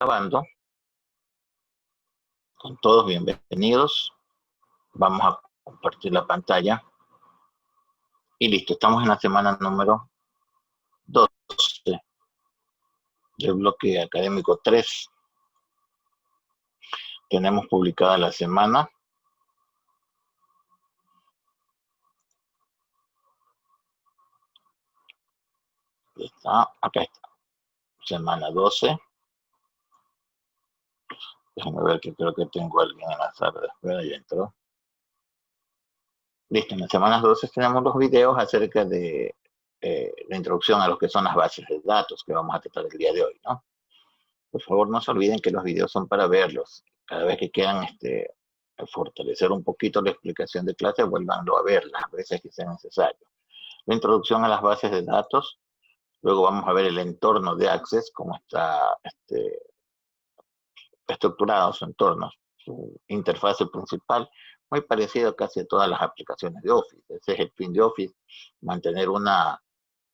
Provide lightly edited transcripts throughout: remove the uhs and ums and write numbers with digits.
Grabando. Con todos bienvenidos. Vamos a compartir la pantalla. Y listo, estamos en la semana número 12 del bloque académico 3. Tenemos publicada la semana. Acá está. Semana 12. Déjame ver que creo que tengo a alguien en la sala de espera. Ya entró. Listo, en las semanas 12 tenemos los videos acerca de la introducción a lo que son las bases de datos que vamos a tratar el día de hoy, ¿no? Por favor, no se olviden que los videos son para verlos. Cada vez que quieran fortalecer un poquito la explicación de clase, vuélvanlo a ver las veces que sea necesario. La introducción a las bases de datos. Luego vamos a ver el entorno de Access, cómo está estructurado su entorno, su interfase principal, muy parecido a casi a todas las aplicaciones de Office. Ese es el fin de Office, mantener una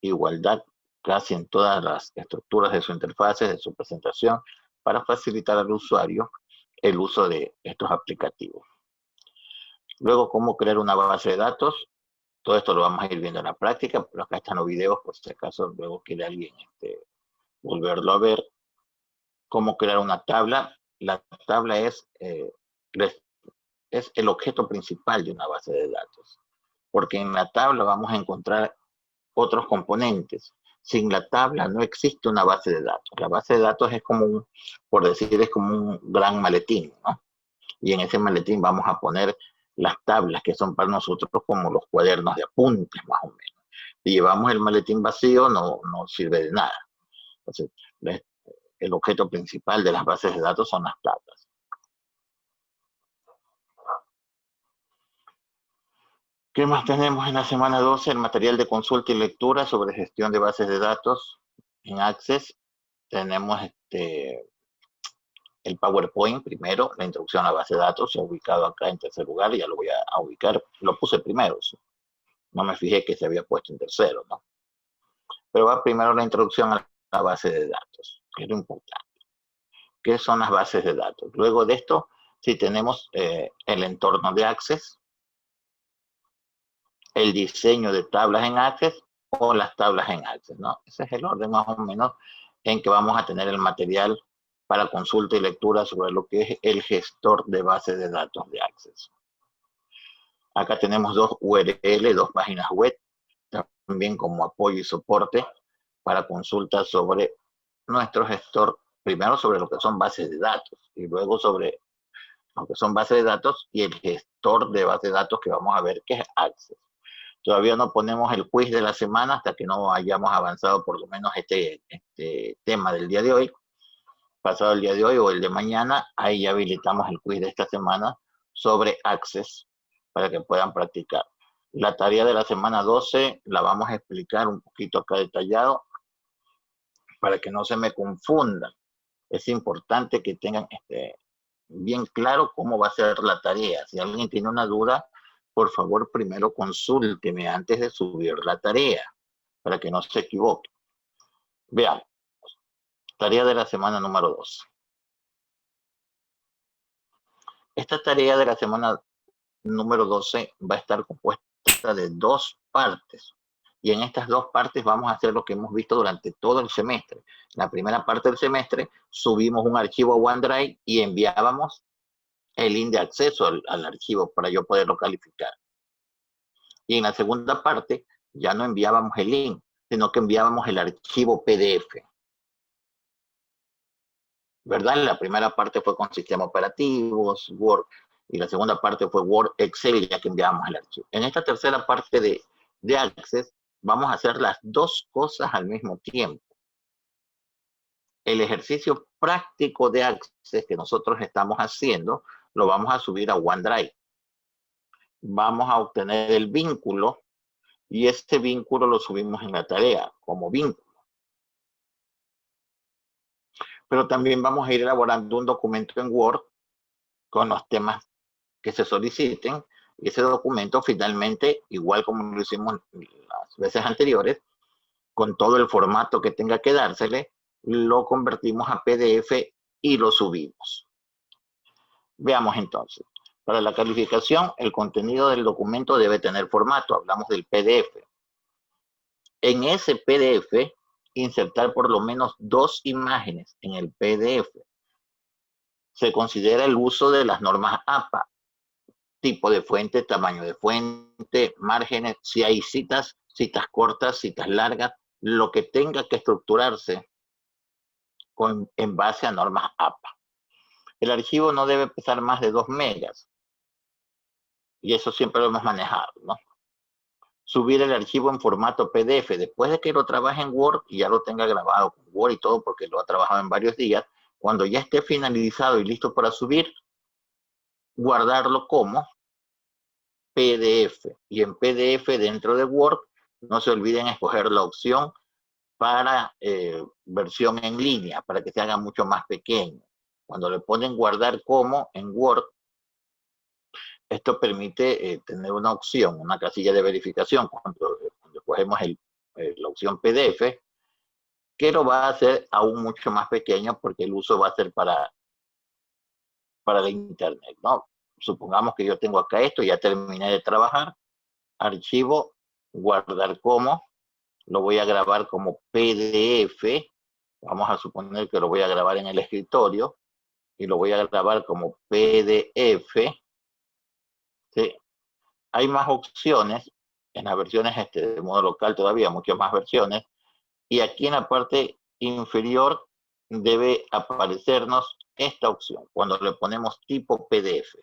igualdad casi en todas las estructuras de su interfase, de su presentación, para facilitar al usuario el uso de estos aplicativos. Luego, cómo crear una base de datos. Todo esto lo vamos a ir viendo en la práctica, pero acá están los videos, por si acaso luego quiere alguien volverlo a ver. Cómo crear una tabla. La tabla es el objeto principal de una base de datos, porque en la tabla vamos a encontrar otros componentes. Sin la tabla no existe una base de datos. La base de datos es como por decir, es como un gran maletín, ¿no? Y en ese maletín vamos a poner las tablas que son para nosotros como los cuadernos de apuntes, más o menos. Si llevamos el maletín vacío, no sirve de nada. Entonces, el objeto principal de las bases de datos son las tablas. ¿Qué más tenemos en la semana 12? El material de consulta y lectura sobre gestión de bases de datos en Access. Tenemos el PowerPoint primero, la introducción a la base de datos, se ha ubicado acá en tercer lugar, ya lo voy a ubicar, lo puse primero, ¿sí? No me fijé que se había puesto en tercero, ¿no? Pero va primero la introducción a la base de datos, que es lo importante. ¿Qué son las bases de datos? Luego de esto, sí tenemos el entorno de Access, el diseño de tablas en Access o las tablas en Access, ¿no? Ese es el orden más o menos en que vamos a tener el material para consulta y lectura sobre lo que es el gestor de base de datos de Access. Acá tenemos dos URL, dos páginas web, también como apoyo y soporte para consultas sobre nuestro gestor, primero sobre lo que son bases de datos y luego sobre lo que son bases de datos y el gestor de bases de datos que vamos a ver que es Access. Todavía no ponemos el quiz de la semana hasta que no hayamos avanzado por lo menos este tema del día de hoy. Pasado el día de hoy o el de mañana, ahí ya habilitamos el quiz de esta semana sobre Access para que puedan practicar. La tarea de la semana 12 la vamos a explicar un poquito acá detallado para que no se me confundan. Es importante que tengan bien claro cómo va a ser la tarea. Si alguien tiene una duda, por favor, primero consúlteme antes de subir la tarea, para que no se equivoque. Veamos. Tarea de la semana número 2. Esta tarea de la semana número 12 va a estar compuesta de dos partes. Y en estas dos partes vamos a hacer lo que hemos visto durante todo el semestre. En la primera parte del semestre subimos un archivo a OneDrive y enviábamos el link de acceso al archivo para yo poderlo calificar. Y en la segunda parte ya no enviábamos el link, sino que enviábamos el archivo PDF. ¿Verdad? La primera parte fue con sistemas operativos, Word, y la segunda parte fue Word, Excel, ya que enviábamos el archivo. En esta tercera parte de Access vamos a hacer las dos cosas al mismo tiempo. El ejercicio práctico de Access que nosotros estamos haciendo lo vamos a subir a OneDrive. Vamos a obtener el vínculo y este vínculo lo subimos en la tarea como vínculo. Pero también vamos a ir elaborando un documento en Word con los temas que se soliciten y ese documento finalmente, igual como lo hicimos las veces anteriores, con todo el formato que tenga que dársele, lo convertimos a PDF y lo subimos. Veamos entonces. Para la calificación, el contenido del documento debe tener formato. Hablamos del PDF. En ese PDF, insertar por lo menos 2 imágenes en el PDF. Se considera el uso de las normas APA. Tipo de fuente, tamaño de fuente, márgenes, si hay citas cortas, citas largas, lo que tenga que estructurarse en base a normas APA. El archivo no debe pesar más de 2 megas. Y eso siempre lo hemos manejado, ¿no? Subir el archivo en formato PDF. Después de que lo trabaje en Word y ya lo tenga grabado con Word y todo, porque lo ha trabajado en varios días, cuando ya esté finalizado y listo para subir, guardarlo como PDF. Y en PDF dentro de Word, no se olviden escoger la opción para versión en línea, para que se haga mucho más pequeño. Cuando le ponen guardar como en Word, esto permite tener una opción, una casilla de verificación cuando cogemos la opción PDF, que lo va a hacer aún mucho más pequeño porque el uso va a ser para la internet, ¿no? Supongamos que yo tengo acá esto, ya terminé de trabajar, archivo, guardar como, lo voy a grabar como PDF, vamos a suponer que lo voy a grabar en el escritorio y lo voy a grabar como PDF, ¿sí? Hay más opciones en las versiones de modo local, todavía muchas más versiones, y aquí en la parte inferior debe aparecernos esta opción cuando le ponemos tipo PDF.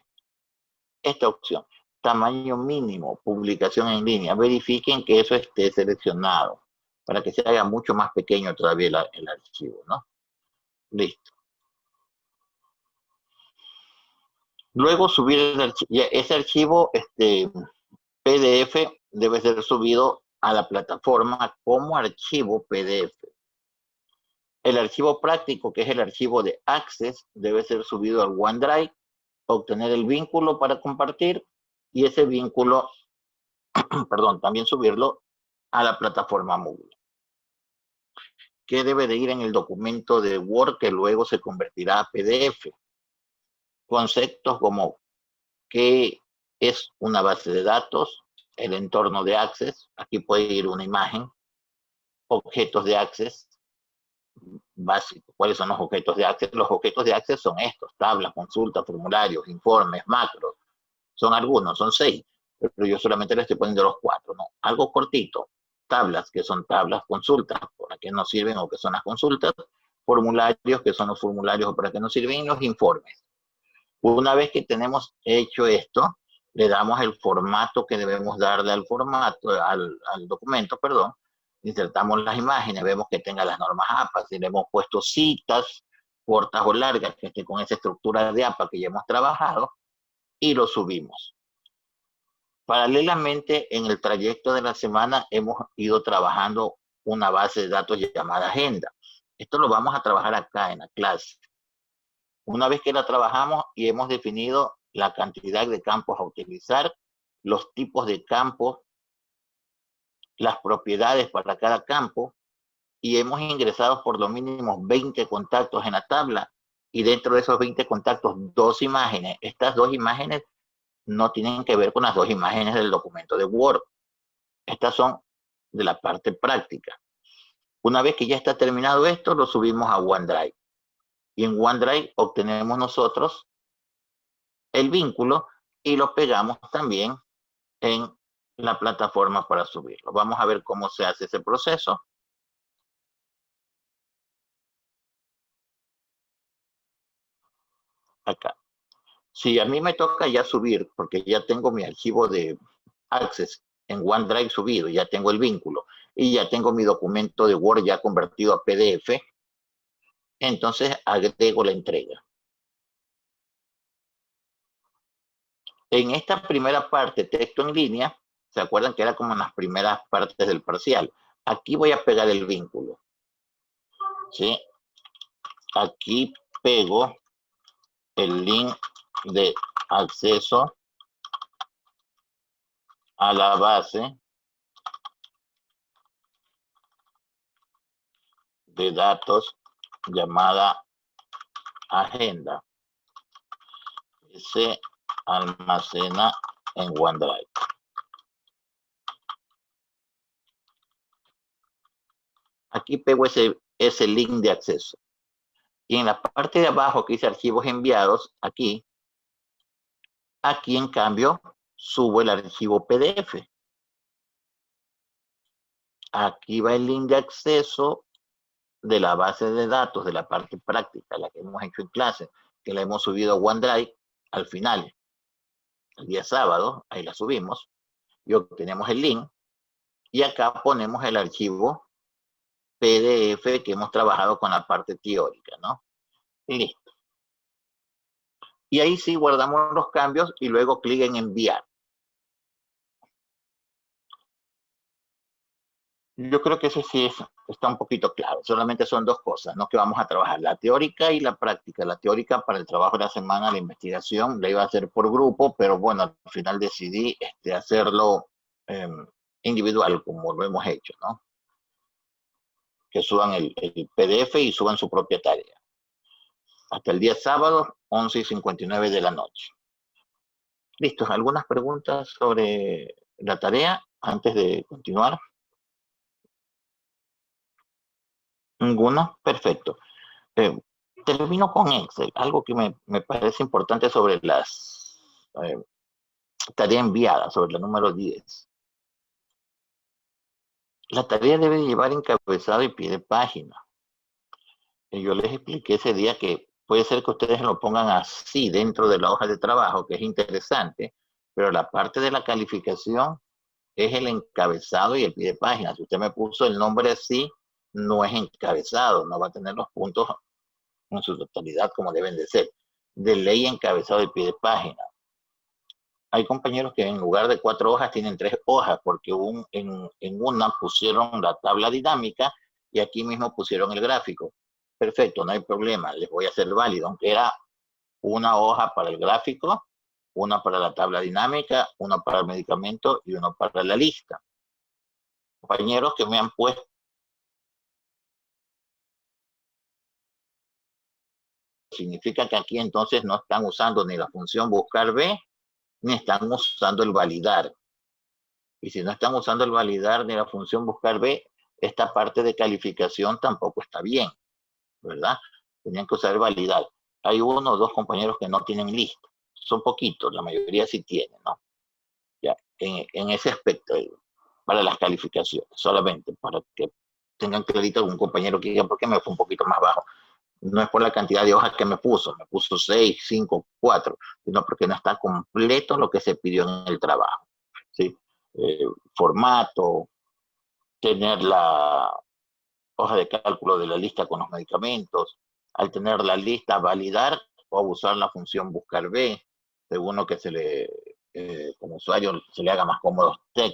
Esta opción, tamaño mínimo, publicación en línea, verifiquen que eso esté seleccionado para que se haga mucho más pequeño todavía el archivo, ¿no? Listo. Luego subir ese archivo PDF debe ser subido a la plataforma como archivo PDF. El archivo práctico, que es el archivo de Access, debe ser subido al OneDrive, obtener el vínculo para compartir y ese vínculo, perdón, también subirlo a la plataforma móvil. ¿Qué debe de ir en el documento de Word que luego se convertirá a PDF? Conceptos como qué es una base de datos, el entorno de Access, aquí puede ir una imagen, objetos de Access, básico. ¿Cuáles son los objetos de Access? Los objetos de Access son estos: tablas, consultas, formularios, informes, macros. Son algunos, son 6, pero yo solamente les estoy poniendo los 4, ¿no? Algo cortito. Tablas, que son tablas, consultas, para qué nos sirven o qué son las consultas. Formularios, que son los formularios o para qué nos sirven, y los informes. Una vez que tenemos hecho esto, le damos el formato que debemos darle al documento, perdón. Insertamos las imágenes, vemos que tenga las normas APA, si le hemos puesto citas cortas o largas, que esté con esa estructura de APA que ya hemos trabajado, y lo subimos. Paralelamente, en el trayecto de la semana hemos ido trabajando una base de datos llamada agenda. Esto lo vamos a trabajar acá en la clase. Una vez que la trabajamos y hemos definido la cantidad de campos a utilizar, los tipos de campos, las propiedades para cada campo, y hemos ingresado por lo mínimo 20 contactos en la tabla, y dentro de esos 20 contactos, 2 imágenes. Estas 2 imágenes no tienen que ver con las 2 imágenes del documento de Word. Estas son de la parte práctica. Una vez que ya está terminado esto, lo subimos a OneDrive. Y en OneDrive obtenemos nosotros el vínculo y lo pegamos también en la plataforma para subirlo. Vamos a ver cómo se hace ese proceso. Acá. Si a mí me toca ya subir, porque ya tengo mi archivo de Access en OneDrive subido, ya tengo el vínculo y ya tengo mi documento de Word ya convertido a PDF, entonces agrego la entrega. En esta primera parte, texto en línea, ¿se acuerdan que era como en las primeras partes del parcial? Aquí voy a pegar el vínculo. ¿Sí? Aquí pego el link de acceso a la base de datos llamada agenda se almacena en OneDrive. Aquí pego ese link de acceso. Y en la parte de abajo que dice archivos enviados, aquí en cambio subo el archivo PDF. Aquí va el link de acceso de la base de datos, de la parte práctica, la que hemos hecho en clase, que la hemos subido a OneDrive al final, el día sábado, ahí la subimos, y obtenemos el link, y acá ponemos el archivo PDF que hemos trabajado con la parte teórica, ¿no? Y listo. Y ahí sí guardamos los cambios y luego clic en enviar. Yo creo que eso sí está un poquito claro. Solamente son dos cosas, ¿no? Que vamos a trabajar, la teórica y la práctica. La teórica para el trabajo de la semana, la investigación, la iba a hacer por grupo, pero bueno, al final decidí hacerlo individual, como lo hemos hecho, ¿no? Que suban el PDF y suban su propia tarea. Hasta el día sábado, 11:59 de la noche. Listo, ¿algunas preguntas sobre la tarea antes de continuar? ¿Ninguna? Perfecto. Eh, Termino con Excel. Algo que me parece importante sobre las tareas enviadas, sobre la número 10. La tarea debe llevar encabezado y pie de página. Y yo les expliqué ese día que puede ser que ustedes lo pongan así dentro de la hoja de trabajo, que es interesante, pero la parte de la calificación es el encabezado y el pie de página. Si usted me puso el nombre así, no es encabezado, no va a tener los puntos en su totalidad como deben de ser. De ley encabezado y pie de página. Hay compañeros que en lugar de 4 hojas tienen 3 hojas, porque en una pusieron la tabla dinámica y aquí mismo pusieron el gráfico. Perfecto, no hay problema, les voy a hacer válido, aunque era una hoja para el gráfico, una para la tabla dinámica, una para el medicamento y una para la lista. Compañeros que me han puesto significa que aquí entonces no están usando ni la función buscar B, ni están usando el validar. Y si no están usando el validar ni la función buscar B, esta parte de calificación tampoco está bien, ¿verdad? Tenían que usar el validar. Hay uno o dos compañeros que no tienen lista. Son poquitos, la mayoría sí tienen, ¿no? Ya, en ese aspecto, para las calificaciones, solamente para que tengan clarito algún compañero que diga, ¿por qué me fue un poquito más bajo? No es por la cantidad de hojas que me puso 6, 5, 4, sino porque no está completo lo que se pidió en el trabajo. ¿Sí? Formato, tener la hoja de cálculo de la lista con los medicamentos, al tener la lista validar o usar la función buscar B, según lo que como usuario se le haga más cómodo a usted.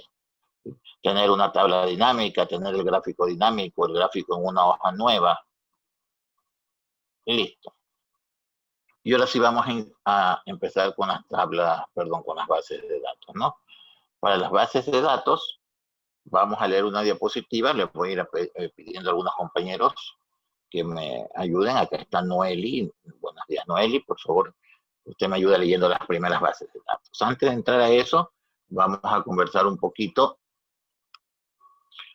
Tener una tabla dinámica, tener el gráfico dinámico, el gráfico en una hoja nueva. Y listo. Y ahora sí vamos a empezar con las tablas, perdón, con las bases de datos, ¿no? Para las bases de datos, vamos a leer una diapositiva, les voy a ir pidiendo a algunos compañeros que me ayuden. Acá está Noeli. Buenos días, Noeli, por favor, usted me ayuda leyendo las primeras bases de datos. Antes de entrar a eso, vamos a conversar un poquito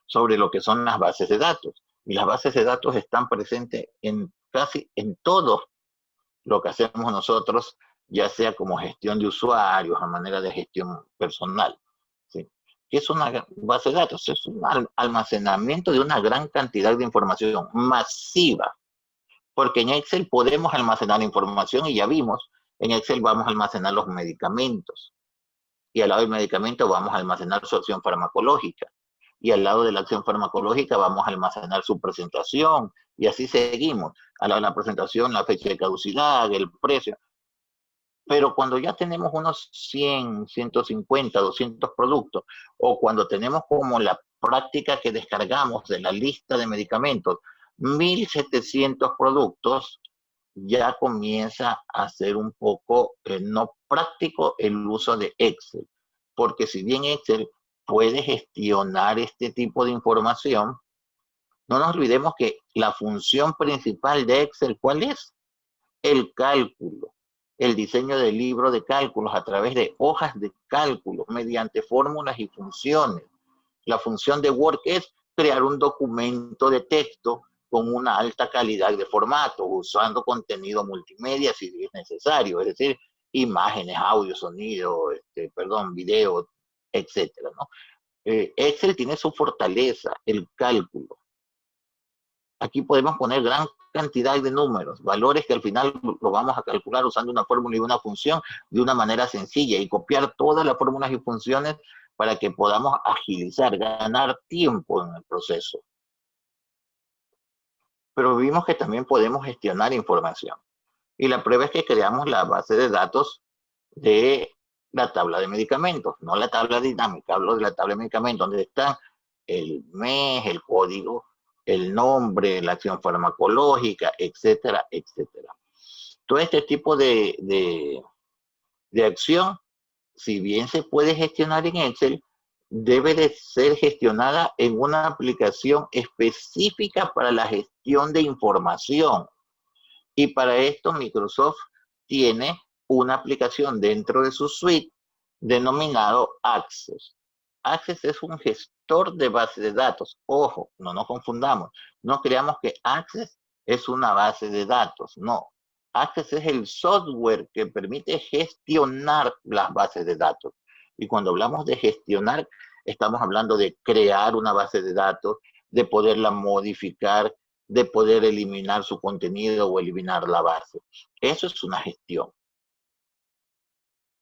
sobre lo que son las bases de datos. Y las bases de datos están presentes en casi en todo lo que hacemos nosotros, ya sea como gestión de usuarios, a manera de gestión personal. ¿Sí? ¿Qué es una base de datos? Es un almacenamiento de una gran cantidad de información masiva, porque en Excel podemos almacenar información y ya vimos, en Excel vamos a almacenar los medicamentos y al lado del medicamento vamos a almacenar su acción farmacológica y al lado de la acción farmacológica vamos a almacenar su presentación y así seguimos. Al lado de la presentación, la fecha de caducidad, el precio. Pero cuando ya tenemos unos 100, 150, 200 productos, o cuando tenemos como la práctica que descargamos de la lista de medicamentos, 1.700 productos, ya comienza a ser un poco no práctico el uso de Excel. Porque si bien Excel puede gestionar este tipo de información, No nos olvidemos que la función principal de Excel, ¿cuál es? El cálculo, el diseño del libro de cálculos a través de hojas de cálculo, mediante fórmulas y funciones. La función de Word es crear un documento de texto con una alta calidad de formato, usando contenido multimedia si es necesario, es decir, imágenes, audio, sonido, video, etcétera, ¿no? Excel tiene su fortaleza, el cálculo. Aquí podemos poner gran cantidad de números, valores que al final lo vamos a calcular usando una fórmula y una función de una manera sencilla y copiar todas las fórmulas y funciones para que podamos agilizar, ganar tiempo en el proceso. Pero vimos que también podemos gestionar información. Y la prueba es que creamos la base de datos de la tabla de medicamentos, no la tabla dinámica, hablo de la tabla de medicamentos, donde están el mes, el código, el nombre, la acción farmacológica, etcétera, etcétera. Todo este tipo de acción, si bien se puede gestionar en Excel, debe de ser gestionada en una aplicación específica para la gestión de información. Y para esto Microsoft tiene una aplicación dentro de su suite denominado Access. Access es un gestor de base de datos. Ojo, no nos confundamos. No creamos que Access es una base de datos. No. Access es el software que permite gestionar las bases de datos. Y cuando hablamos de gestionar, estamos hablando de crear una base de datos, de poderla modificar, de poder eliminar su contenido o eliminar la base. Eso es una gestión.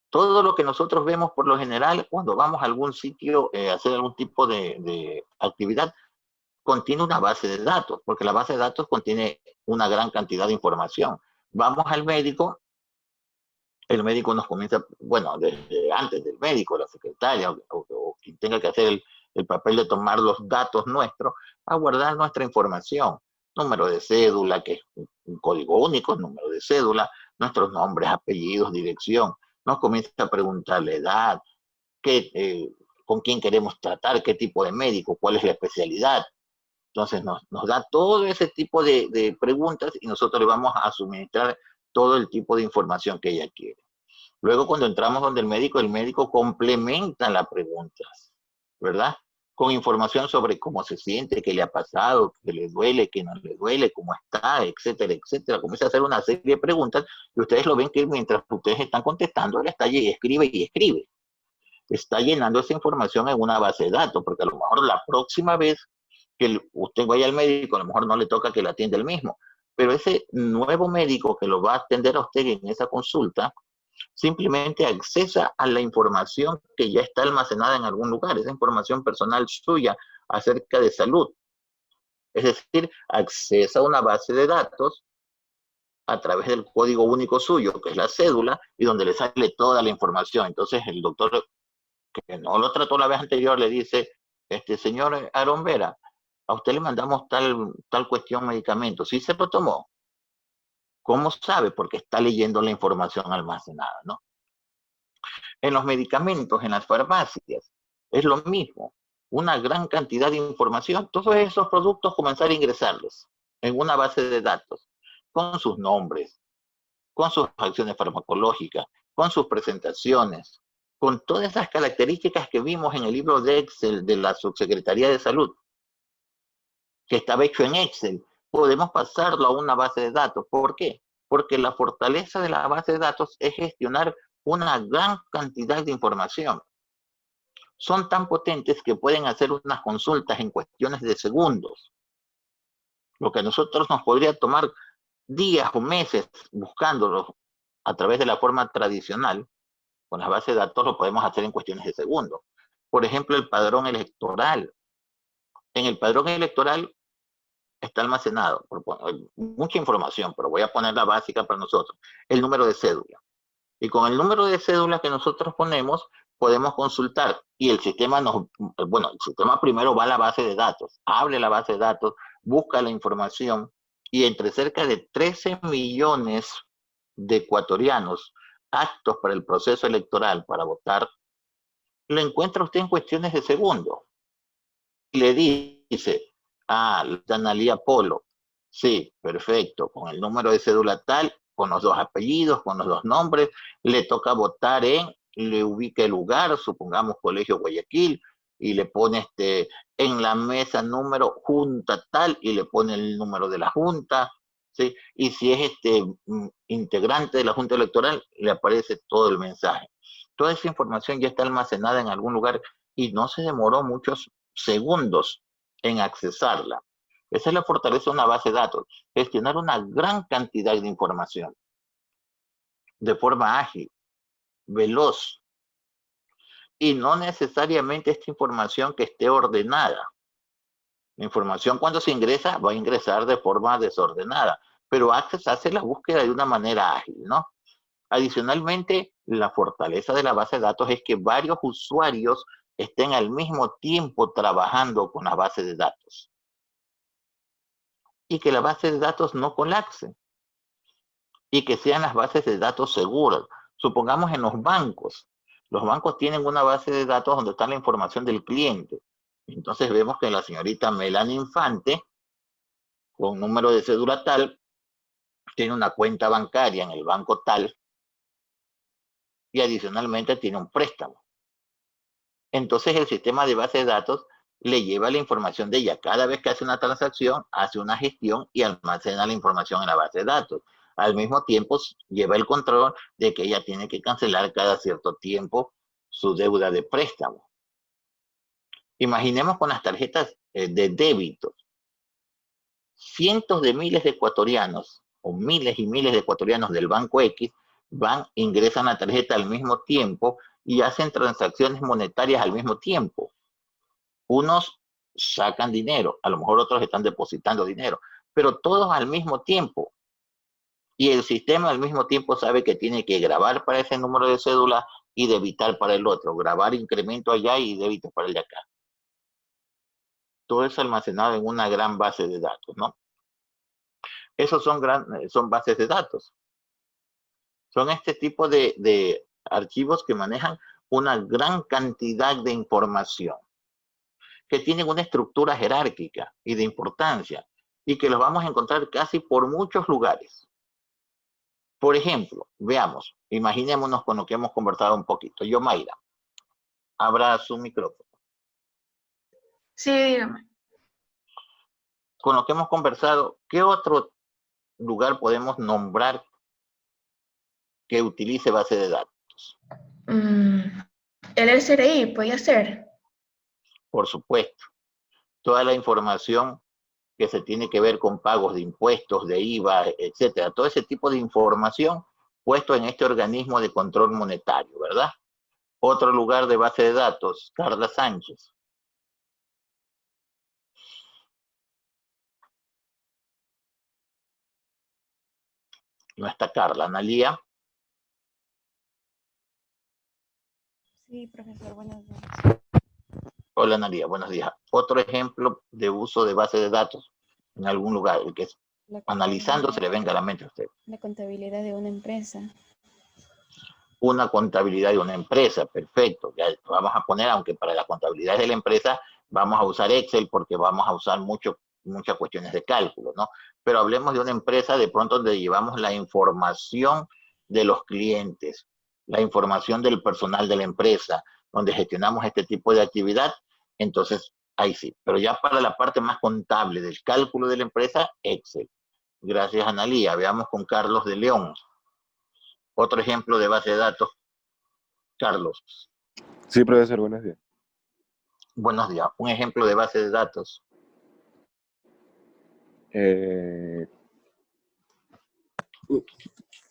Todo lo que nosotros vemos por lo general cuando vamos a algún sitio a hacer algún tipo de actividad, contiene una base de datos, porque la base de datos contiene una gran cantidad de información. Vamos al médico, el médico nos comienza, bueno, desde antes del médico, la secretaria o quien tenga que hacer el papel de tomar los datos nuestros, a guardar nuestra información. Número de cédula, que es un código único, número de cédula, nuestros nombres, apellidos, dirección. Nos comienza a preguntar la edad, con quién queremos tratar, qué tipo de médico, cuál es la especialidad. Entonces nos da todo ese tipo de preguntas y nosotros le vamos a suministrar todo el tipo de información que ella quiere. Luego, cuando entramos donde el médico complementa las preguntas, ¿verdad? Con información sobre cómo se siente, qué le ha pasado, qué le duele, qué no le duele, cómo está, etcétera, etcétera. Comienza a hacer una serie de preguntas y ustedes lo ven que mientras ustedes están contestando, él está allí, escribe y escribe. Está llenando esa información en una base de datos, porque a lo mejor la próxima vez que usted vaya al médico, a lo mejor no le toca que le atienda el mismo, pero ese nuevo médico que lo va a atender a usted en esa consulta, simplemente accesa a la información que ya está almacenada en algún lugar, esa información personal suya acerca de salud. Es decir, accesa a una base de datos a través del código único suyo, que es la cédula, y donde le sale toda la información. Entonces el doctor que no lo trató la vez anterior le dice, señor Aaron Vera, a usted le mandamos tal cuestión medicamento, ¿sí se lo tomó? ¿Cómo sabe? Porque está leyendo la información almacenada, ¿no? En los medicamentos, en las farmacias, es lo mismo. Una gran cantidad de información, todos esos productos comenzar a ingresarlos en una base de datos, con sus nombres, con sus acciones farmacológicas, con sus presentaciones, con todas esas características que vimos en el libro de Excel de la Subsecretaría de Salud, que estaba hecho en Excel, podemos pasarlo a una base de datos. ¿Por qué? Porque la fortaleza de la base de datos es gestionar una gran cantidad de información. Son tan potentes que pueden hacer unas consultas en cuestiones de segundos. Lo que a nosotros nos podría tomar días o meses buscándolos a través de la forma tradicional, con las bases de datos lo podemos hacer en cuestiones de segundos. Por ejemplo, el padrón electoral. En el padrón electoral está almacenado mucha información, pero voy a poner la básica para nosotros. El número de cédula. Y con el número de cédula que nosotros ponemos, podemos consultar. Y el sistema el sistema primero va a la base de datos, abre la base de datos, busca la información, y entre cerca de 13 millones de ecuatorianos aptos para el proceso electoral para votar, lo encuentra usted en cuestiones de segundos. Y le dice, Ah, Analía Polo. Sí, perfecto. Con el número de cédula tal, con los dos apellidos, con los dos nombres, le toca votar le ubica el lugar, supongamos Colegio Guayaquil, y le pone en la mesa número junta tal, y le pone el número de la junta, ¿sí? Y si es integrante de la Junta Electoral, le aparece todo el mensaje. Toda esa información ya está almacenada en algún lugar y no se demoró muchos segundos en accesarla. Esa es la fortaleza de una base de datos, gestionar una gran cantidad de información de forma ágil, veloz, y no necesariamente esta información que esté ordenada. La información cuando se ingresa va a ingresar de forma desordenada, pero Access hace la búsqueda de una manera ágil, ¿no? Adicionalmente, la fortaleza de la base de datos es que varios usuarios estén al mismo tiempo trabajando con la base de datos y que la base de datos no colapse y que sean las bases de datos seguras. Supongamos en los bancos. Los bancos tienen una base de datos donde está la información del cliente. Entonces vemos que la señorita Melanie Infante, con número de cédula tal, tiene una cuenta bancaria en el banco tal y adicionalmente tiene un préstamo. Entonces el sistema de base de datos le lleva la información de ella. Cada vez que hace una transacción, hace una gestión y almacena la información en la base de datos. Al mismo tiempo, lleva el control de que ella tiene que cancelar cada cierto tiempo su deuda de préstamo. Imaginemos con las tarjetas de débito. Cientos de miles de ecuatorianos o miles y miles de ecuatorianos del Banco X ingresan la tarjeta al mismo tiempo y hacen transacciones monetarias al mismo tiempo. Unos sacan dinero, a lo mejor otros están depositando dinero, pero todos al mismo tiempo. Y el sistema al mismo tiempo sabe que tiene que grabar para ese número de cédula y debitar para el otro, grabar incremento allá y débito para el de acá. Todo eso almacenado en una gran base de datos, ¿no? Esos son bases de datos. Son este tipo de archivos que manejan una gran cantidad de información, que tienen una estructura jerárquica y de importancia, y que los vamos a encontrar casi por muchos lugares. Por ejemplo, veamos, imaginémonos con lo que hemos conversado un poquito. Yo, Mayra, abra su micrófono. Sí, dígame. Con lo que hemos conversado, ¿qué otro lugar podemos nombrar que utilice base de datos? El SRI, puede ser. Por supuesto, toda la información que se tiene que ver con pagos de impuestos, de IVA, etcétera, todo ese tipo de información puesto en este organismo de control monetario, ¿verdad? Otro lugar de base de datos, Carla Sánchez. No está Carla, Analía. Sí, profesor, buenos días. Hola, Analía, buenos días. Otro ejemplo de uso de base de datos en algún lugar, el que es analizando se le venga a la mente a usted. La contabilidad de una empresa. Una contabilidad de una empresa, perfecto. Ya vamos a poner, aunque para la contabilidad de la empresa vamos a usar Excel porque vamos a usar muchas cuestiones de cálculo, ¿no? Pero hablemos de una empresa de pronto donde llevamos la información de los clientes, la información del personal de la empresa, donde gestionamos este tipo de actividad, entonces ahí sí. Pero ya para la parte más contable del cálculo de la empresa, Excel. Gracias, Analía. Veamos con Carlos de León. Otro ejemplo de base de datos, Carlos. Sí, profesor, buenos días. Buenos días. Un ejemplo de base de datos.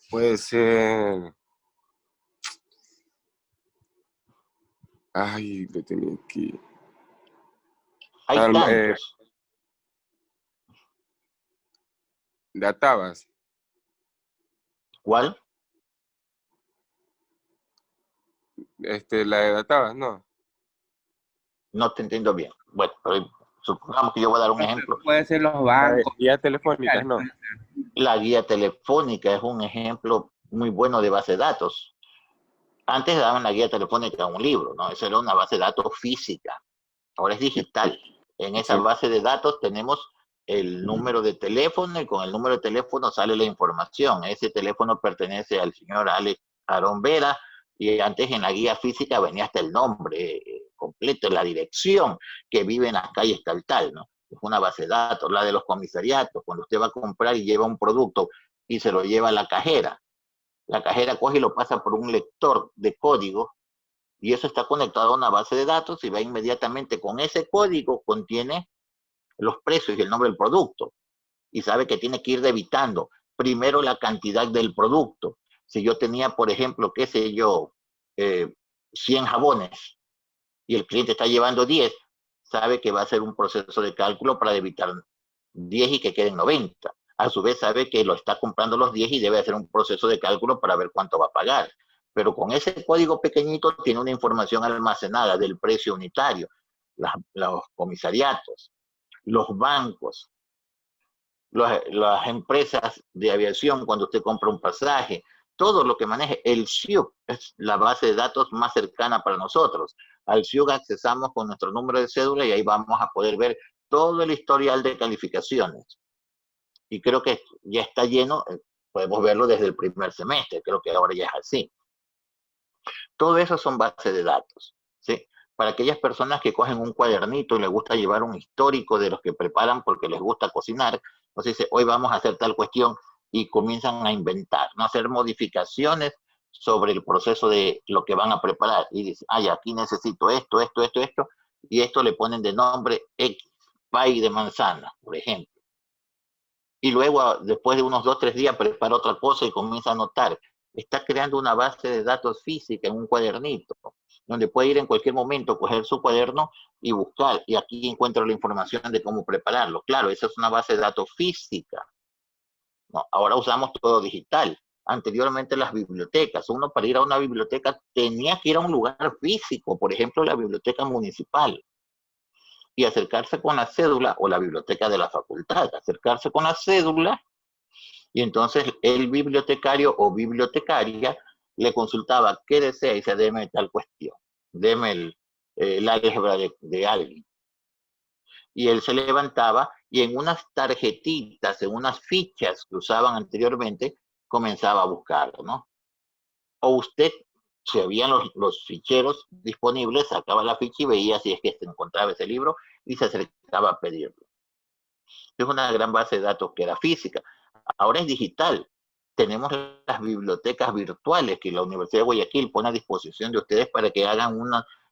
Puede ser... Ay, lo tenía aquí. Hay tantos. Database. ¿Cuál? La de Database, no. No te entiendo bien. Bueno, pero supongamos que yo voy a dar un ejemplo. Puede ser los bancos. Guías telefónicas, no. La guía telefónica es un ejemplo muy bueno de base de datos. Antes daban la guía telefónica a un libro, ¿no? Eso era una base de datos física. Ahora es digital. En esa Sí. base de datos tenemos el número de teléfono y con el número de teléfono sale la información. Ese teléfono pertenece al señor Alex Aarón Vera y antes en la guía física venía hasta el nombre completo, la dirección, que vive en las calles tal, ¿no? Es una base de datos. La de los comisariatos, cuando usted va a comprar y lleva un producto y se lo lleva a la cajera coge y lo pasa por un lector de código y eso está conectado a una base de datos y va inmediatamente con ese código, contiene los precios y el nombre del producto y sabe que tiene que ir debitando primero la cantidad del producto. Si yo tenía, por ejemplo, qué sé yo, 100 jabones y el cliente está llevando 10, sabe que va a hacer un proceso de cálculo para debitar 10 y que queden 90. A su vez sabe que lo está comprando los 10 y debe hacer un proceso de cálculo para ver cuánto va a pagar. Pero con ese código pequeñito tiene una información almacenada del precio unitario, los comisariatos, los bancos, las empresas de aviación cuando usted compra un pasaje, todo lo que maneje. El SIUC es la base de datos más cercana para nosotros. Al SIUC accesamos con nuestro número de cédula y ahí vamos a poder ver todo el historial de calificaciones. Y creo que ya está lleno, podemos verlo desde el primer semestre, creo que ahora ya es así. Todo eso son bases de datos, ¿sí? Para aquellas personas que cogen un cuadernito y les gusta llevar un histórico de los que preparan porque les gusta cocinar, entonces dice, hoy vamos a hacer tal cuestión y comienzan a inventar, no hacer modificaciones sobre el proceso de lo que van a preparar. Y dicen, ay, aquí necesito esto, y esto le ponen de nombre X, pay de manzana, por ejemplo. Y luego, después de unos 2 o 3 días, prepara otra cosa y comienza a anotar. Está creando una base de datos física en un cuadernito, donde puede ir en cualquier momento, coger su cuaderno y buscar. Y aquí encuentro la información de cómo prepararlo. Claro, esa es una base de datos física. No, ahora usamos todo digital. Anteriormente las bibliotecas, uno para ir a una biblioteca tenía que ir a un lugar físico, por ejemplo la biblioteca municipal, y acercarse con la cédula, o la biblioteca de la facultad, acercarse con la cédula, y entonces el bibliotecario o bibliotecaria le consultaba qué desea y dice, deme tal cuestión, deme el álgebra de alguien. Y él se levantaba y en unas tarjetitas, en unas fichas que usaban anteriormente, comenzaba a buscar, ¿no? O usted, si habían los ficheros disponibles, sacaba la ficha y veía si es que se encontraba ese libro y se acercaba a pedirlo. Es una gran base de datos que era física. Ahora es digital. Tenemos las bibliotecas virtuales que la Universidad de Guayaquil pone a disposición de ustedes para que hagan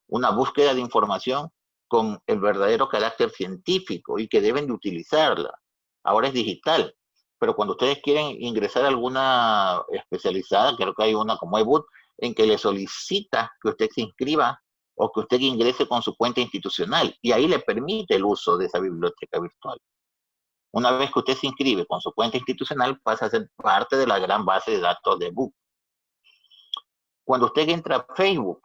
una búsqueda de información con el verdadero carácter científico y que deben de utilizarla. Ahora es digital, pero cuando ustedes quieren ingresar a alguna especializada, creo que hay una como eBook, en que le solicita que usted se inscriba o que usted ingrese con su cuenta institucional y ahí le permite el uso de esa biblioteca virtual. Una vez que usted se inscribe con su cuenta institucional, pasa a ser parte de la gran base de datos de Book. Cuando usted entra a Facebook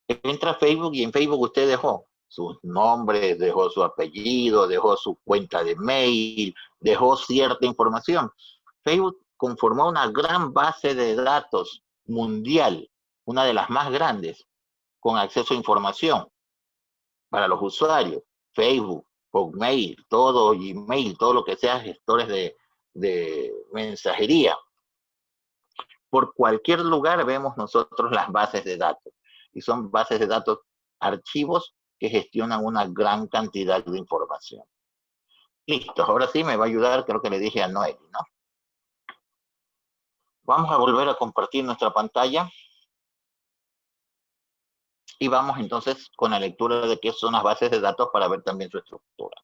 y en Facebook usted dejó sus nombres, dejó su apellido, dejó su cuenta de mail, dejó cierta información. Facebook conformó una gran base de datos mundial, una de las más grandes, con acceso a información para los usuarios. Facebook, Hotmail, todo Gmail, todo lo que sea gestores de mensajería. Por cualquier lugar vemos nosotros las bases de datos. Y son bases de datos, archivos que gestionan una gran cantidad de información. Listo, ahora sí me va a ayudar, creo que le dije a Noeli, ¿no? Vamos a volver a compartir nuestra pantalla. Y vamos entonces con la lectura de qué son las bases de datos para ver también su estructura.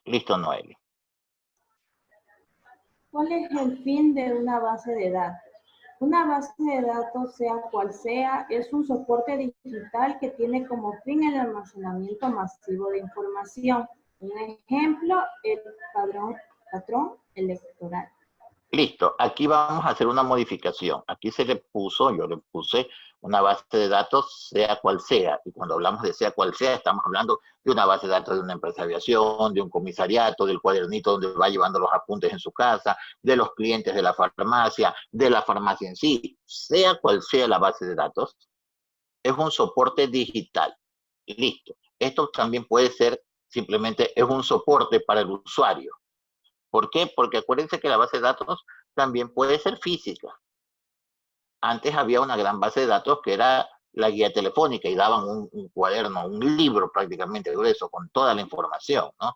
Listo, Noeli. ¿Cuál es el fin de una base de datos? Una base de datos, sea cual sea, es un soporte digital que tiene como fin el almacenamiento masivo de información. Un ejemplo, el patrón electoral. Listo, aquí vamos a hacer una modificación. Aquí yo le puse una base de datos, sea cual sea. Y cuando hablamos de sea cual sea, estamos hablando de una base de datos de una empresa de aviación, de un comisariato, del cuadernito donde va llevando los apuntes en su casa, de los clientes de la farmacia en sí. Sea cual sea la base de datos, es un soporte digital. Listo. Esto también puede ser simplemente es un soporte para el usuario. ¿Por qué? Porque acuérdense que la base de datos también puede ser física. Antes había una gran base de datos que era la guía telefónica y daban un cuaderno, un libro prácticamente grueso con toda la información, ¿no?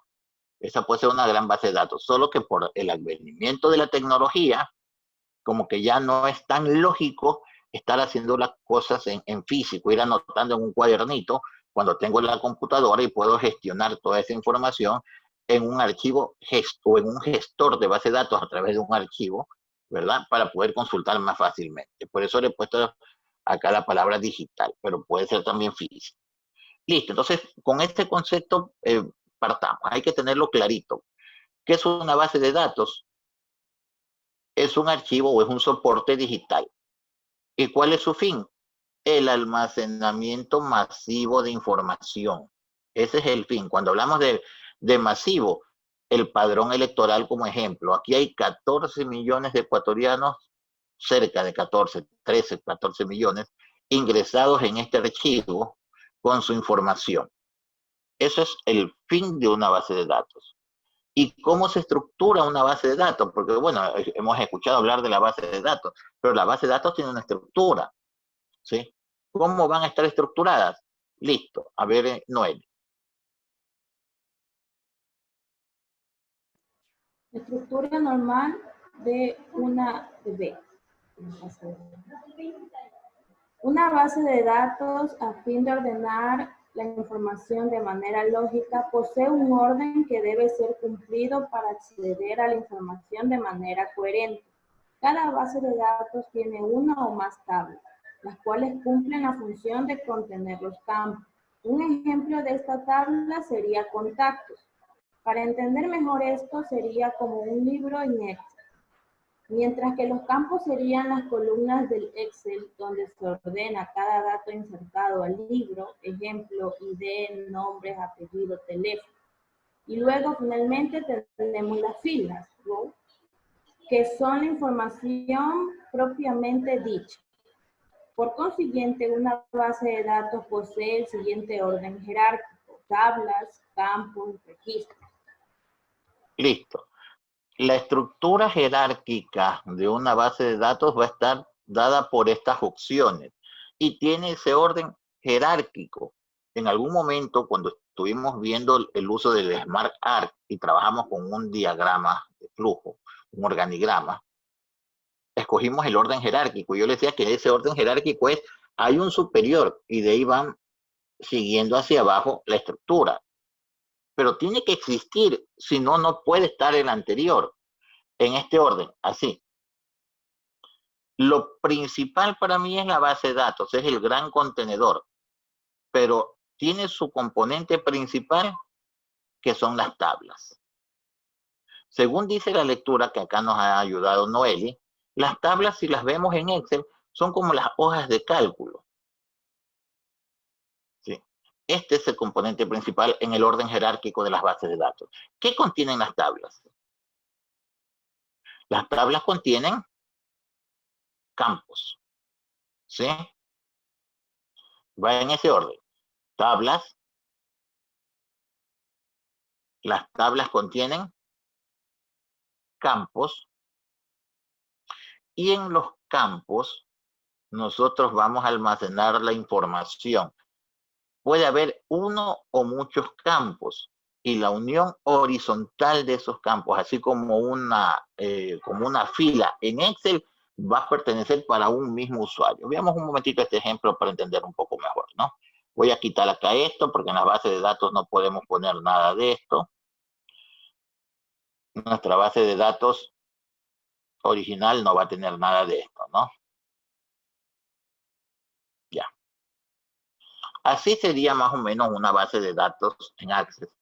Esa puede ser una gran base de datos, solo que por el advenimiento de la tecnología, como que ya no es tan lógico estar haciendo las cosas en físico, ir anotando en un cuadernito cuando tengo la computadora y puedo gestionar toda esa información en un archivo o en un gestor de base de datos a través de un archivo, ¿verdad? Para poder consultar más fácilmente. Por eso le he puesto acá la palabra digital, pero puede ser también físico. Listo, entonces con este concepto partamos. Hay que tenerlo clarito. ¿Qué es una base de datos? Es un archivo o es un soporte digital. ¿Y cuál es su fin? El almacenamiento masivo de información. Ese es el fin. Cuando hablamos de masivo, el padrón electoral como ejemplo. Aquí hay 14 millones de ecuatorianos, cerca de 14, 13, 14 millones, ingresados en este archivo con su información. Eso es el fin de una base de datos. ¿Y cómo se estructura una base de datos? Porque, bueno, hemos escuchado hablar de la base de datos, pero la base de datos tiene una estructura, ¿sí? ¿Cómo van a estar estructuradas? Listo. A ver, Noel. Estructura normal de una B. Una base de datos, a fin de ordenar la información de manera lógica, posee un orden que debe ser cumplido para acceder a la información de manera coherente. Cada base de datos tiene una o más tablas, las cuales cumplen la función de contener los campos. Un ejemplo de esta tabla sería contactos. Para entender mejor esto, sería como un libro en Excel. Mientras que los campos serían las columnas del Excel, donde se ordena cada dato insertado al libro, ejemplo, ID, nombres, apellido, teléfono. Y luego, finalmente, tenemos las filas, ¿no? Que son la información propiamente dicha. Por consiguiente, una base de datos posee el siguiente orden jerárquico: tablas, campos, registros. Listo. La estructura jerárquica de una base de datos va a estar dada por estas opciones y tiene ese orden jerárquico. En algún momento, cuando estuvimos viendo el uso del Smart Arc y trabajamos con un diagrama de flujo, un organigrama, escogimos el orden jerárquico. Yo les decía que ese orden jerárquico es, hay un superior y de ahí van siguiendo hacia abajo la estructura. Pero tiene que existir, si no, no puede estar el anterior. En este orden, así. Lo principal para mí es la base de datos, es el gran contenedor, pero tiene su componente principal que son las tablas. Según dice la lectura que acá nos ha ayudado Noeli, las tablas, si las vemos en Excel, son como las hojas de cálculo. ¿Sí? Este es el componente principal en el orden jerárquico de las bases de datos. ¿Qué contienen las tablas? Las tablas contienen campos. ¿Sí? Va en ese orden. Tablas. Las tablas contienen campos y en los campos nosotros vamos a almacenar la información. Puede haber uno o muchos campos y la unión horizontal de esos campos, así como una fila en Excel, va a pertenecer para un mismo usuario. Veamos un momentito este ejemplo para entender un poco mejor, ¿no? Voy a quitar acá esto porque en la base de datos no podemos poner nada de esto. Nuestra base de datos original no va a tener nada de esto, ¿no? Ya. Así sería más o menos una base de datos en Access.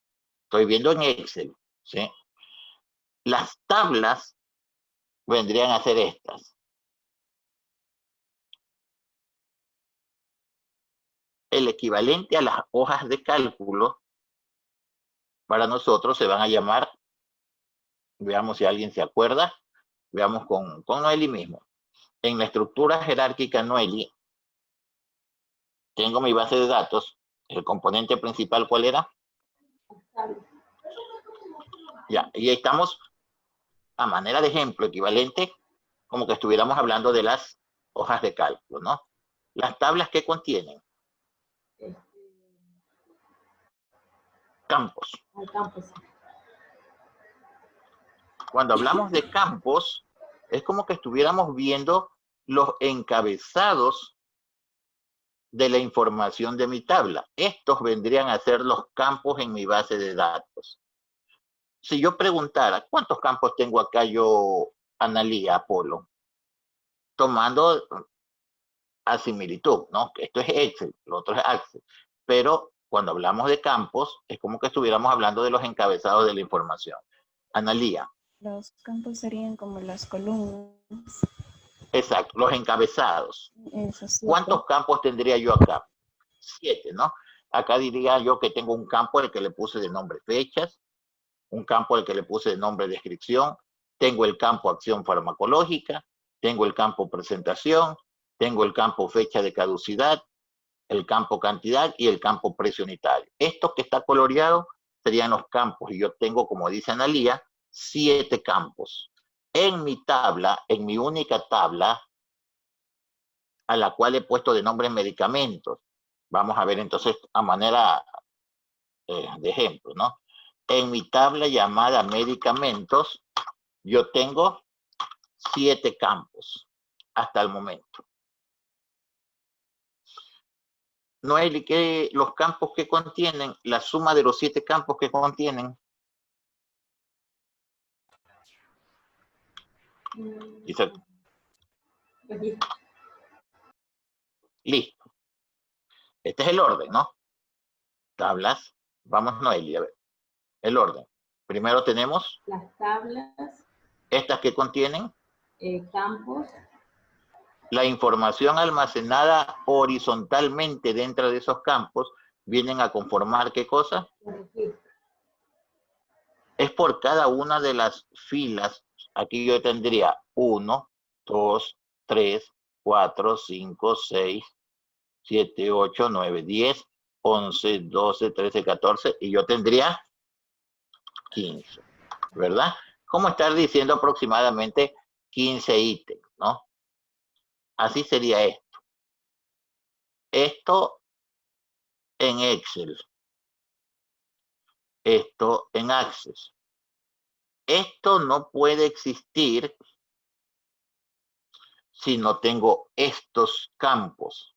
Estoy viendo en Excel, ¿sí? Las tablas vendrían a ser estas. El equivalente a las hojas de cálculo para nosotros se van a llamar, veamos si alguien se acuerda, veamos con Noeli mismo. En la estructura jerárquica Noeli, tengo mi base de datos. El componente principal, ¿cuál era? Ya, y ahí estamos a manera de ejemplo equivalente, como que estuviéramos hablando de las hojas de cálculo, ¿no? Las tablas que contienen campos. Campos. Cuando hablamos de campos, es como que estuviéramos viendo los encabezados de la información de mi tabla. Estos vendrían a ser los campos en mi base de datos. Si yo preguntara, ¿cuántos campos tengo acá yo, Analía, Apolo? Tomando a similitud, ¿no? Esto es Excel, lo otro es Access. Pero cuando hablamos de campos, es como que estuviéramos hablando de los encabezados de la información. Analía. Los campos serían como las columnas. Exacto, los encabezados. Eso, 7. ¿Cuántos campos tendría yo acá? 7, ¿no? Acá diría yo que tengo un campo al que le puse de nombre fechas, un campo al que le puse de nombre descripción, tengo el campo acción farmacológica, tengo el campo presentación, tengo el campo fecha de caducidad, el campo cantidad y el campo precio unitario. Esto que está coloreado serían los campos y yo tengo, como dice Analía, 7 campos. En mi tabla, en mi única tabla, a la cual he puesto de nombre medicamentos. Vamos a ver entonces a manera de ejemplo, ¿no? En mi tabla llamada medicamentos, yo tengo 7 campos hasta el momento. Noeli, ¿qué los campos que contienen? La suma de los 7 campos que contienen. Dice, listo. Este es el orden, ¿no? Tablas. Vamos, Noeli, a ver. El orden. Primero tenemos las tablas, estas que contienen campos, la información almacenada horizontalmente dentro de esos campos vienen a conformar ¿qué cosa? Es por cada una de las filas. Aquí yo tendría 1, 2, 3, 4, 5, 6, 7, 8, 9, 10, 11, 12, 13, 14 y yo tendría 15, ¿verdad? Como estar diciendo aproximadamente 15 ítems, ¿no? Así sería esto. Esto en Excel. Esto en Access. Esto no puede existir si no tengo estos campos.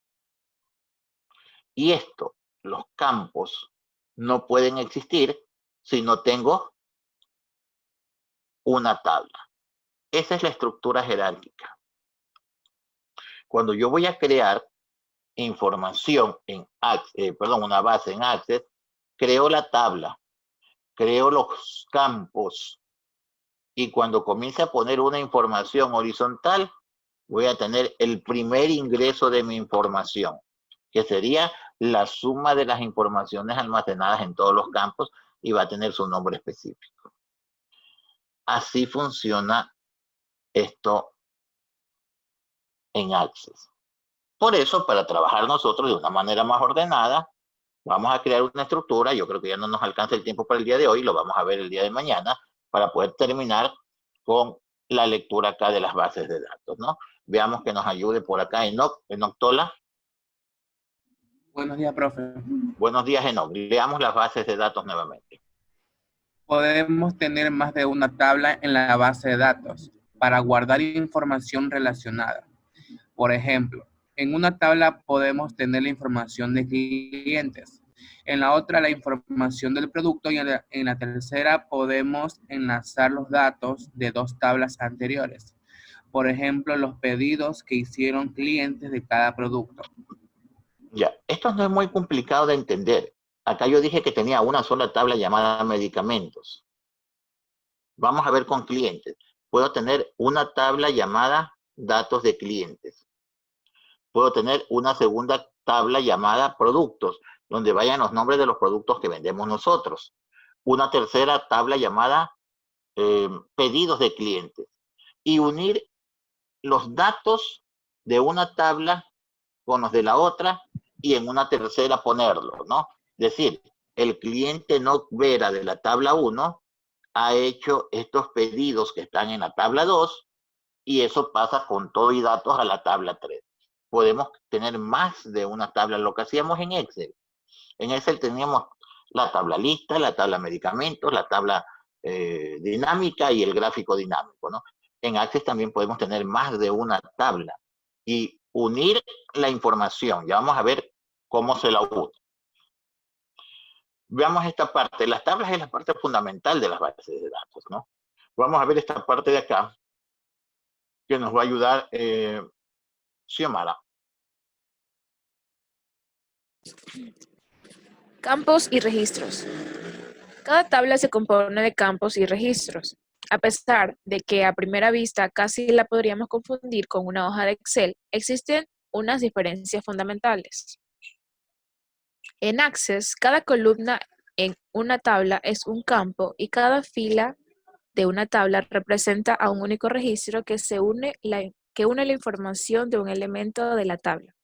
Y esto, los campos, no pueden existir si no tengo una tabla. Esa es la estructura jerárquica. Cuando yo voy a crear información en Access, una base en Access, creo la tabla, creo los campos y cuando comience a poner una información horizontal, voy a tener el primer ingreso de mi información, que sería la suma de las informaciones almacenadas en todos los campos y va a tener su nombre específico. Así funciona esto en Access. Por eso, para trabajar nosotros de una manera más ordenada, vamos a crear una estructura. Yo creo que ya no nos alcanza el tiempo para el día de hoy, lo vamos a ver el día de mañana, para poder terminar con la lectura acá de las bases de datos, ¿no? Veamos que nos ayude por acá Enoch Tola. Buenos días, profe. Buenos días, Enoch. Leamos las bases de datos nuevamente. Podemos tener más de una tabla en la base de datos para guardar información relacionada. Por ejemplo, en una tabla podemos tener la información de clientes, en la otra la información del producto y en la tercera podemos enlazar los datos de 2 tablas anteriores. Por ejemplo, los pedidos que hicieron clientes de cada producto. Ya, esto no es muy complicado de entender. Acá yo dije que tenía una sola tabla llamada medicamentos. Vamos a ver con clientes. Puedo tener una tabla llamada datos de clientes. Puedo tener una segunda tabla llamada productos, donde vayan los nombres de los productos que vendemos nosotros. Una tercera tabla llamada pedidos de clientes. Y unir los datos de una tabla con los de la otra y en una tercera ponerlo, ¿no? Es decir, el cliente no vera de la tabla 1 ha hecho estos pedidos que están en la tabla 2 y eso pasa con todo y datos a la tabla 3. Podemos tener más de una tabla, lo que hacíamos en Excel. En Excel teníamos la tabla lista, la tabla medicamentos, la tabla dinámica y el gráfico dinámico, ¿no? En Access también podemos tener más de una tabla y unir la información. Ya vamos a ver cómo se la une. Veamos esta parte. Las tablas es la parte fundamental de las bases de datos, ¿no? Vamos a ver esta parte de acá que nos va a ayudar Xiomara. Campos y registros. Cada tabla se compone de campos y registros. A pesar de que a primera vista casi la podríamos confundir con una hoja de Excel, existen unas diferencias fundamentales. En Access, cada columna en una tabla es un campo y cada fila de una tabla representa a un único registro que une la información de un elemento de la tabla.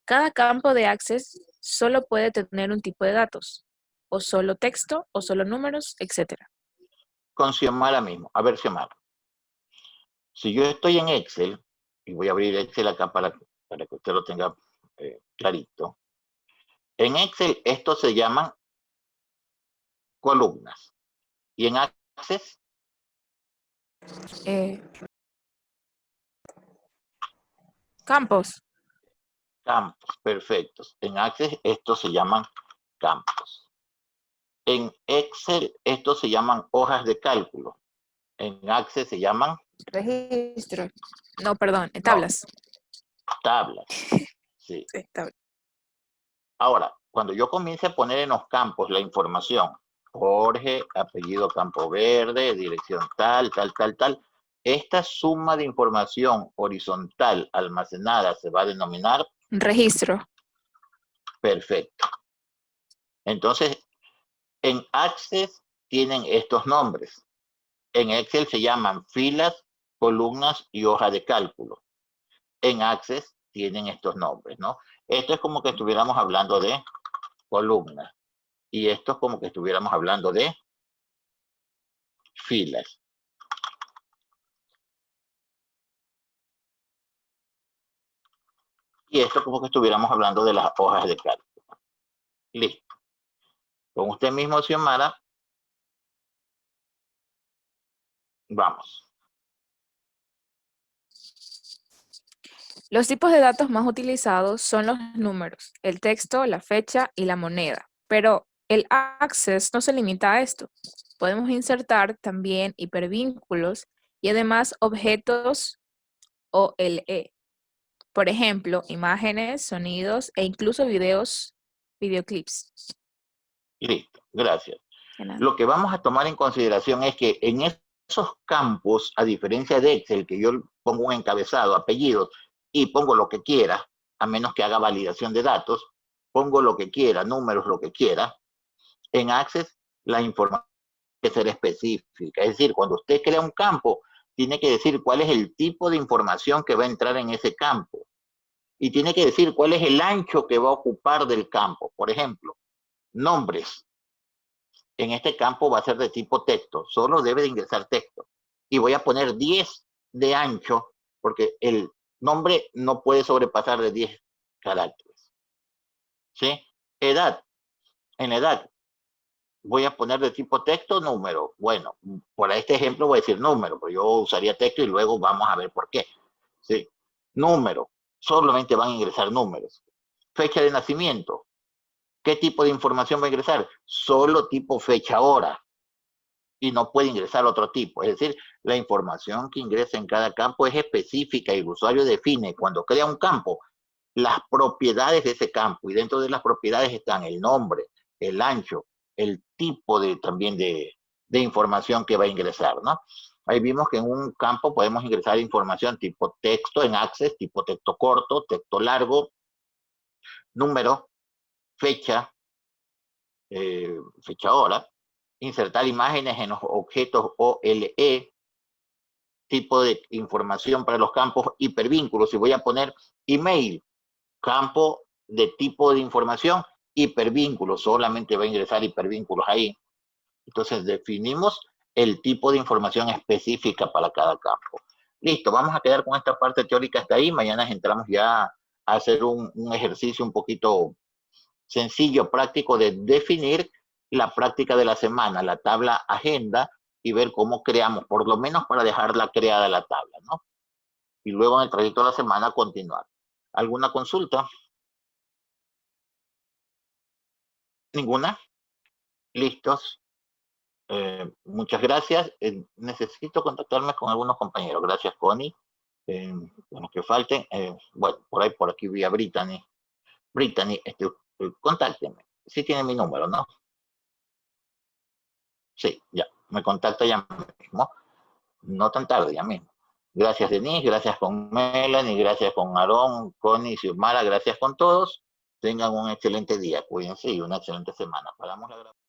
Cada campo de Access solo puede tener un tipo de datos, o solo texto, o solo números, etc. Con Xiomara mismo. A ver, Xiomara. Si yo estoy en Excel, y voy a abrir Excel acá para que usted lo tenga clarito. En Excel estos se llaman columnas. Y en Access, Campos. campos, perfectos. En Access estos se llaman campos. En Excel estos se llaman hojas de cálculo. En Access se llaman Registro. No, perdón, tablas. tablas. Sí. Sí, tablas. Ahora, cuando yo comience a poner en los campos la información, Jorge, apellido Campo Verde, dirección tal, esta suma de información horizontal almacenada se va a denominar Registro. perfecto. Entonces, en Access tienen estos nombres. En Excel se llaman filas, columnas y hoja de cálculo. En Access tienen estos nombres, ¿no? Esto es como que estuviéramos hablando de columnas. Y esto es como que estuviéramos hablando de filas. Y esto es como que estuviéramos hablando de las hojas de cálculo. Listo. Con usted mismo, Xiomara, vamos. Los tipos de datos más utilizados son los números, el texto, la fecha y la moneda. Pero el Access no se limita a esto. Podemos insertar también hipervínculos y además objetos OLE. Por ejemplo, imágenes, sonidos e incluso videoclips. Listo, gracias. De nada. Lo que vamos a tomar en consideración es que en esos campos, a diferencia de Excel, que yo pongo un encabezado, apellidos, y pongo lo que quiera, a menos que haga validación de datos, pongo lo que quiera, números, lo que quiera. En Access, la información tiene que ser específica. Es decir, cuando usted crea un campo, tiene que decir cuál es el tipo de información que va a entrar en ese campo. Y tiene que decir cuál es el ancho que va a ocupar del campo. Por ejemplo, nombres. En este campo va a ser de tipo texto. Solo debe de ingresar texto. Y voy a poner 10 de ancho, porque el nombre no puede sobrepasar de 10 caracteres. ¿Sí? Edad. En edad voy a poner de tipo texto número. Bueno, por este ejemplo voy a decir número, pero yo usaría texto y luego vamos a ver por qué. ¿Sí? Número. Solamente van a ingresar números. Fecha de nacimiento. ¿Qué tipo de información va a ingresar? Solo tipo fecha hora. Y no puede ingresar otro tipo. Es decir, la información que ingresa en cada campo es específica y el usuario define cuando crea un campo las propiedades de ese campo. Y dentro de las propiedades están el nombre, el ancho, el tipo también de información que va a ingresar, ¿no? Ahí vimos que en un campo podemos ingresar información tipo texto en Access, tipo texto corto, texto largo, número, fecha, fecha hora, insertar imágenes en los objetos OLE, tipo de información para los campos hipervínculos. Si voy a poner email, campo de tipo de información, hipervínculos, solamente va a ingresar hipervínculos ahí. Entonces definimos el tipo de información específica para cada campo. Listo, vamos a quedar con esta parte teórica hasta ahí. Mañana entramos ya a hacer un ejercicio un poquito sencillo, práctico, de definir la práctica de la semana, la tabla agenda, y ver cómo creamos, por lo menos para dejarla creada la tabla, ¿no? Y luego en el trayecto de la semana continuar. ¿Alguna consulta? ¿Ninguna? ¿Listos? Muchas gracias. Necesito contactarme con algunos compañeros. Gracias, Connie. Con los que falten. Bueno, por aquí vi a Brittany. Brittany, contáctenme. Sí tiene mi número, ¿no? Sí, ya. Me contacta ya mismo. No tan tarde, ya mismo. Gracias, Denise. Gracias con Melanie. Gracias con Aarón, Connie, Xiomara. Gracias con todos. Tengan un excelente día. Cuídense y una excelente semana. Paramos la grabación.